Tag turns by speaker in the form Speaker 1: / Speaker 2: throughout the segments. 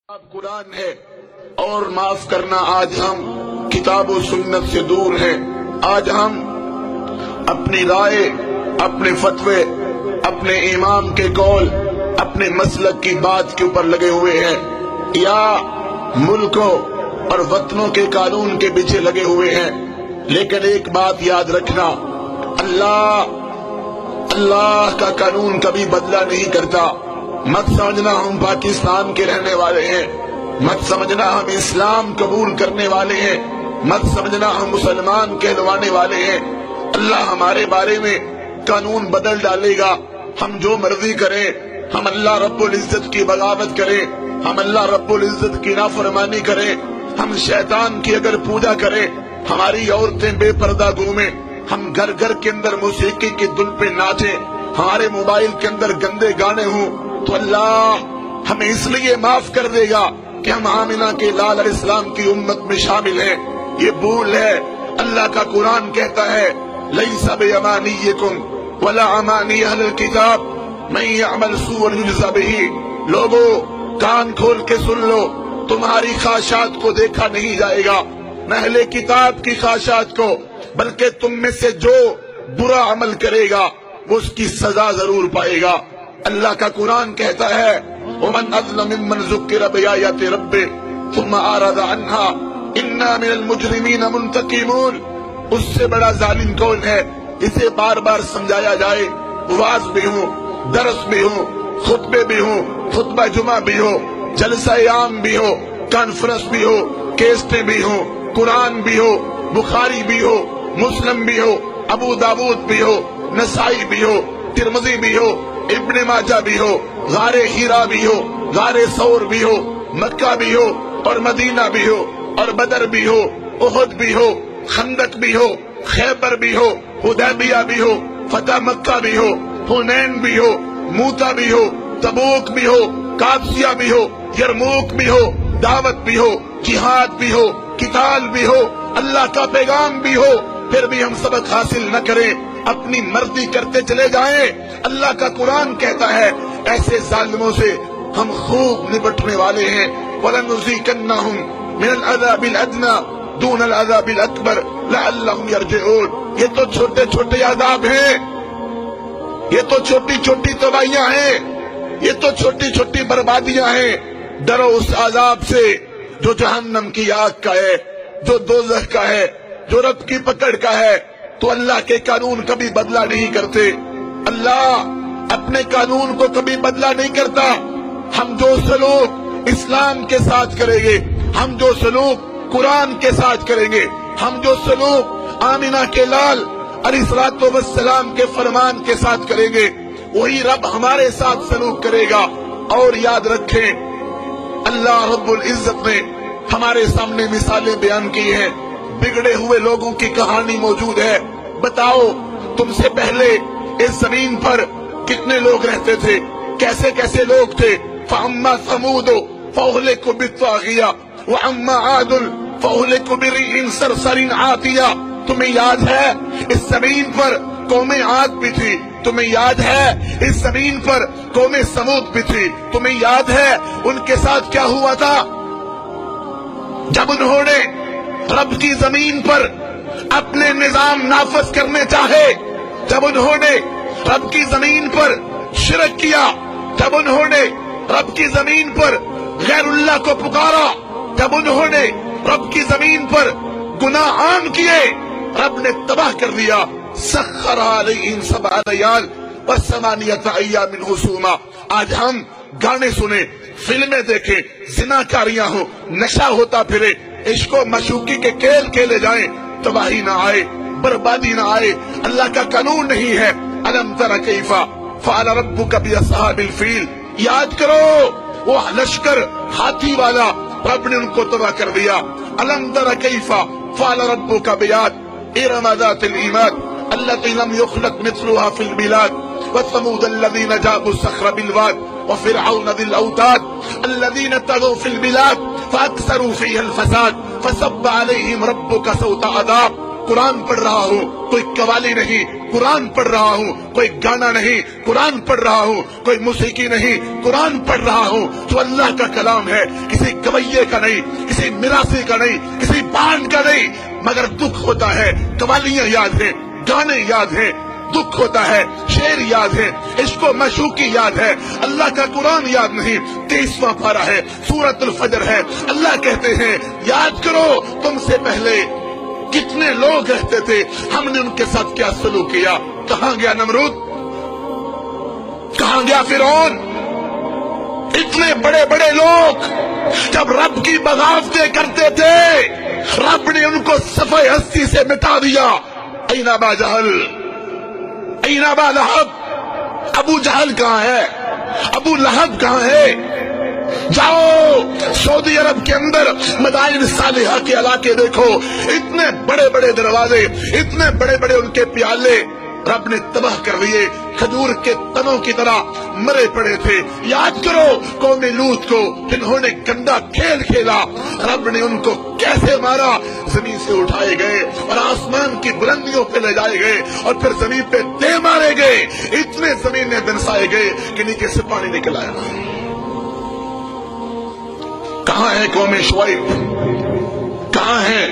Speaker 1: اب قرآن ہے اور معاف کرنا آج ہم کتاب و سنت سے دور ہیں۔ آج ہم اپنی رائے، اپنے فتوے، اپنے امام کے قول، اپنے مسلک کی بات کے اوپر لگے ہوئے ہیں، یا ملکوں اور وطنوں کے قانون کے پیچھے لگے ہوئے ہیں۔ لیکن ایک بات یاد رکھنا، اللہ کا قانون کبھی بدلہ نہیں کرتا۔ مت سمجھنا ہم پاکستان کے رہنے والے ہیں، مت سمجھنا ہم اسلام قبول کرنے والے ہیں، مت سمجھنا ہم مسلمان کہلوانے والے ہیں۔ اللہ ہمارے بارے میں قانون بدل ڈالے گا، ہم جو مرضی کریں، ہم اللہ رب العزت کی بغاوت کریں، ہم اللہ رب العزت کی نافرمانی کریں، ہم شیطان کی اگر پوجا کریں، ہماری عورتیں بے پردہ گھومیں، ہم گھر گھر کے اندر موسیقی کی دھن پہ ناچیں، ہمارے موبائل کے اندر گندے گانے ہوں، تو اللہ ہمیں اس لیے معاف کر دے گا کہ ہم آمنہ کے لال علیہ السلام کی امت میں شامل ہیں۔ یہ بھول ہے۔ اللہ کا قرآن کہتا ہے لیس بامانیکم ولا امانی اہل الکتاب من یعمل سوءا یجزا بہ۔ لوگوں کان کھول کے سن لو، تمہاری خواہشات کو دیکھا نہیں جائے گا، نہ اہل کتاب کی خواہشات کو، بلکہ تم میں سے جو برا عمل کرے گا وہ اس کی سزا ضرور پائے گا۔ اللہ کا قرآن کہتا ہے وَمَنْ أَظْلَمُ مِمَّنْ ذُكِّرَ بِآيَاتِ رَبِّهِ ثُمَّ أَعْرَضَ عَنْهَا إِنَّا مِنَ الْمُجْرِمِينَ مُنْتَقِمُونَ۔ اس سے بڑا ظالم کون ہے؟ اسے بار بار سمجھایا جائے، واعظ بھی ہوں، درس بھی ہوں، خطبے بھی ہوں، خطبہ جمعہ بھی ہو، جلسہ عام بھی ہو، کانفرنس بھی ہو، کیسٹیں بھی ہوں، قرآن بھی ہو، بخاری بھی ہو، مسلم بھی ہو، ابو داود بھی ہو، نسائی بھی ہو، ترمذی بھی ہو، ابن ماجہ بھی ہو، غار ہیرا بھی ہو، غار ثور بھی ہو، مکہ بھی ہو اور مدینہ بھی ہو، اور بدر بھی ہو، احد بھی ہو، خندق بھی ہو، خیبر بھی ہو، حدیبیہ بھی ہو، فتح مکہ بھی ہو، حنین بھی ہو، موتا بھی ہو، تبوک بھی ہو، قادسیہ بھی ہو، یرموک بھی ہو، دعوت بھی ہو، جہاد بھی ہو، قتال بھی ہو، اللہ کا پیغام بھی ہو، پھر بھی ہم سبق حاصل نہ کریں، اپنی مرضی کرتے چلے جائیں۔ اللہ کا قرآن کہتا ہے ایسے ظالموں سے ہم خوب نپٹنے والے ہیں۔ وَلَنُذِيقَنَّهُم مِنَ الْعَذَابِ الْأَدْنَىٰ دُونَ الْعَذَابِ الْأَكْبَرِ لَعَلَّهُمْ يَرْجِعُونَ۔ یہ تو چھوٹے چھوٹے عذاب ہیں، یہ تو چھوٹی چھوٹی تباہیاں ہیں، یہ تو چھوٹی چھوٹی بربادیاں ہیں۔ ڈرو اس عذاب سے جو جہنم کی آگ کا ہے، جو دوزخ کا ہے، جو رب کی پکڑ کا ہے۔ تو اللہ کے قانون کبھی بدلہ نہیں کرتے، اللہ اپنے قانون کو کبھی بدلہ نہیں کرتا۔ ہم جو سلوک اسلام کے ساتھ کریں گے، ہم جو سلوک قرآن کے ساتھ کریں گے، ہم جو سلوک آمنہ کے لال علیہ الصلوۃ والسلام کے فرمان کے ساتھ کریں گے، وہی رب ہمارے ساتھ سلوک کرے گا۔ اور یاد رکھیں اللہ رب العزت نے ہمارے سامنے مثالیں بیان کی ہیں، بگڑے ہوئے لوگوں کی کہانی موجود ہے۔ بتاؤ تم سے پہلے اس زمین پر کتنے لوگ رہتے تھے، کیسے کیسے لوگ تھے؟ فَأَمَّا ثَمُودُ فَأُهْلِكُوا بِالطَّاغِيَةِ وَأَمَّا عَادٌ فَأُهْلِكُوا بِرِيحٍ صَرْصَرٍ عَاتِيَةٍ۔ تمہیں یاد ہے اس زمین پر قوم عاد بھی تھی، تمہیں یاد ہے اس زمین پر قوم سمود بھی تھی، تمہیں یاد ہے ان کے ساتھ کیا ہوا تھا جب انہوں نے رب کی زمین پر اپنے نظام نافذ کرنے چاہے، جب انہوں نے رب کی زمین پر شرک کیا، جب انہوں نے رب کی زمین پر غیر اللہ کو پکارا، جب انہوں نے رب کی زمین پر گناہ عام کیے، رب نے تباہ کر دیا۔ سخر علیہم 7 لیال و8 ایام حسوما۔ آج ہم گانے سنیں، فلمیں دیکھیں، زناکاریاں ہوں، نشہ ہوتا پھرے، عشق و معشوقی کے کھیل کھیلے جائیں، تباہی نہ آئے، بربادی نہ آئے۔ اللہ کا قانون نہیں ہے۔ الم تر کیف فعل ربک باصحاب الفیل۔ یاد کرو وہ لشکر ہاتھی والا، رب نے ان کو تباہ کر دیا۔ الم تر کیف فعل ربک بعاد ارم ذات العماد التي لم يخلق مثلها في البلاد وثمود الذين جابوا الصخر بالواد وفرعون ذي الاوتاد الذين طغوا في البلاد فاكثروا فيها الفساد فصب عليهم ربك سوط عذاب۔ قرآن پڑھ رہا ہوں، کوئی قوالی نہیں قرآن پڑھ رہا ہوں، کوئی گانا نہیں قرآن پڑھ رہا ہوں، کوئی موسیقی نہیں قرآن پڑھ رہا ہوں، تو اللہ کا کلام ہے، کسی گویے کا نہیں، کسی مراثی کا نہیں، کسی بانڈ کا نہیں۔ مگر دکھ ہوتا ہے، قوالیاں یاد ہیں، گانے یاد ہیں، دکھ ہوتا ہے، شعر یاد ہے، عشق و معشوقی یاد ہے، اللہ کا قرآن یاد نہیں۔ 23واں پارہ ہے، سورۃ الفجر ہے، اللہ کہتے ہیں یاد کرو تم سے پہلے کتنے لوگ رہتے تھے، ہم نے ان کے ساتھ کیا سلوک کیا۔ کہاں گیا نمرود، کہاں گیا فرعون، اتنے بڑے بڑے لوگ جب رب کی بغاوتیں کرتے تھے رب نے ان کو صفحہ ہستی سے مٹا دیا۔ این ابا جہل، این ابا لہب، ابو جہل کہاں ہے، ابو لہب کہاں ہے؟ جاؤ سعودی عرب کے اندر مدائن صالحہ کے علاقے دیکھو، اتنے بڑے بڑے دروازے، اتنے بڑے بڑے ان کے پیالے رب نے تباہ کر دیے، کھجور کے تنوں کی طرح مرے پڑے تھے۔ یاد کرو قوم لوط کو، جنہوں نے گندا کھیل کھیلا، رب نے ان کو کیسے مارا، زمین سے اٹھائے گئے اور آسمان کی بلندیوں پہ لے جائے گئے اور پھر زمین پہ دے مارے گئے، اتنے زمین میں دنسائے گئے کہ نیچے سے پانی نکل آیا۔ کہاں ہے قوم شعیب، کہاں ہیں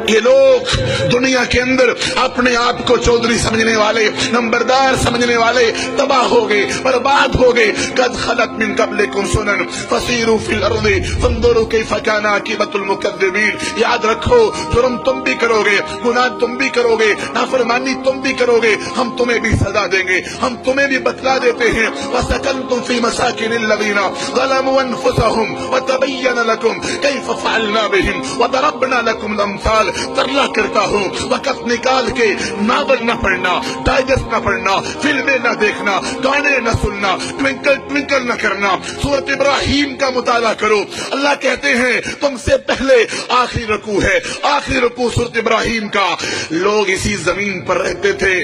Speaker 1: یہ لوگ دنیا کے اندر اپنے آپ کو چودھری سمجھنے والے، نمبردار سمجھنے والے تباہ ہو گئے، برباد ہو گئے۔ قد خلت من قبلکم سنن فسیروا فی الارض فانظروا کیف کان عاقبۃ المکذبین۔ یاد رکھو جرم تم بھی کرو گے، گناہ تم بھی کرو گے، نافرمانی تم بھی کرو گے، ہم تمہیں بھی سزا دیں گے، ہم تمہیں بھی بتلا دیتے ہیں۔ وسکنتم فی مساکن الذین ظلموا انفسهم وتبین لکم کیف فعلنا بهم وضربنا لکم الامثال۔ ترلا کرتا ہوں وقت نکال کے ناول نہ پڑھنا، ڈائجسٹ نہ پڑھنا، فلمیں نہ دیکھنا، گانے نہ سننا، ٹوینکل ٹوینکل نہ کرنا، سورۃ ابراہیم کا مطالعہ کرو۔ اللہ کہتے ہیں تم سے پہلے آخری رکوع ہے، آخری رکوع سورۃ ابراہیم کا۔ لوگ اسی زمین پر رہتے تھے۔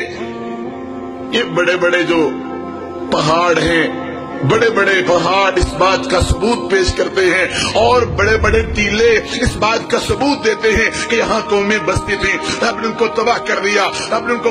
Speaker 1: یہ بڑے بڑے جو پہاڑ ہیں، بڑے بڑے پہاڑ اس بات کا ثبوت پیش کرتے ہیں، اور بڑے بڑے ٹیلے اس بات کا ثبوت دیتے ہیں کہ یہاں قومیں بستی تھی، رب نے ان کو تباہ کر دیا، رب نے ان کو